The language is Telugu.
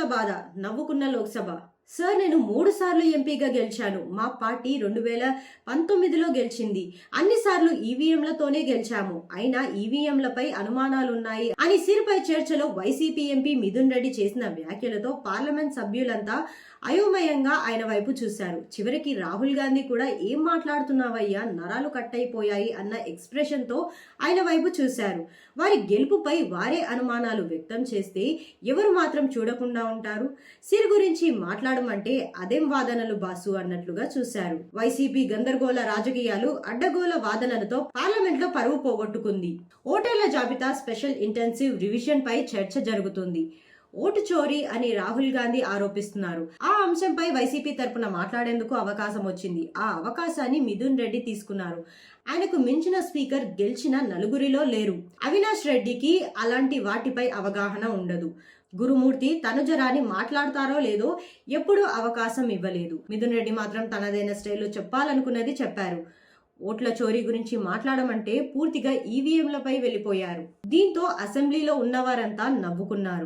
ఈవీఎంల బాధ నవ్వుకున్న లోక్సభ. సార్, నేను 3 సార్లు ఎంపీగా గెలిచాను. మా పార్టీ 2019లో గెలిచింది. అన్ని సార్లు ఈవీఎంలతోనే గెలిచాము. అయినా ఈవీఎంలపై అనుమానాలున్నాయి అని సిరిపై చర్చలో వైసీపీ ఎంపీ మిథున్ రెడ్డి చేసిన వ్యాఖ్యలతో పార్లమెంట్ సభ్యులంతా అయోమయంగా ఆయన వైపు చూశారు. చివరికి రాహుల్ గాంధీ కూడా ఏం మాట్లాడుతున్నావయ్యా, నరాలు కట్టయిపోయాయి అన్న ఎక్స్ప్రెషన్ తో ఆయన వైపు చూశారు. వారి గెలుపుపై వారే అనుమానాలు వ్యక్తం చేస్తే ఎవరు మాత్రం చూడకుండా ఉంటారు? సిర్ గురించి మాట్లాడమంటే అదేం వాదనలు బాసు అన్నట్లుగా చూశారు. వైసీపీ గందరగోళ రాజకీయాలు, అడ్డగోళ వాదనలతో పార్లమెంట్ లో పరువు పోగొట్టుకుంది. ఓటర్ల జాబితా స్పెషల్ ఇంటెన్సివ్ రివిజన్ పై చర్చ జరుగుతుంది. ఓటు చోరీ అని రాహుల్ గాంధీ ఆరోపిస్తున్నారు. ఆ అంశంపై వైసీపీ తరపున మాట్లాడేందుకు అవకాశం వచ్చింది. ఆ అవకాశాన్ని మిథున్ రెడ్డి తీసుకున్నారు. ఆయనకు మించిన స్పీకర్ గెలిచిన నలుగురిలో లేరు. అవినాష్ రెడ్డికి అలాంటి వాటిపై అవగాహన ఉండదు. గురుమూర్తి తనుజరాని మాట్లాడతారో లేదో ఎప్పుడూ అవకాశం ఇవ్వలేదు. మిథున్ రెడ్డి మాత్రం తనదైన స్టైల్లో చెప్పాలనుకున్నది చెప్పారు. ఓట్ల చోరీ గురించి మాట్లాడమంటే పూర్తిగా ఈవీఎంలపై వెళ్లిపోయారు. దీంతో అసెంబ్లీలో ఉన్నవారంతా నవ్వుకున్నారు.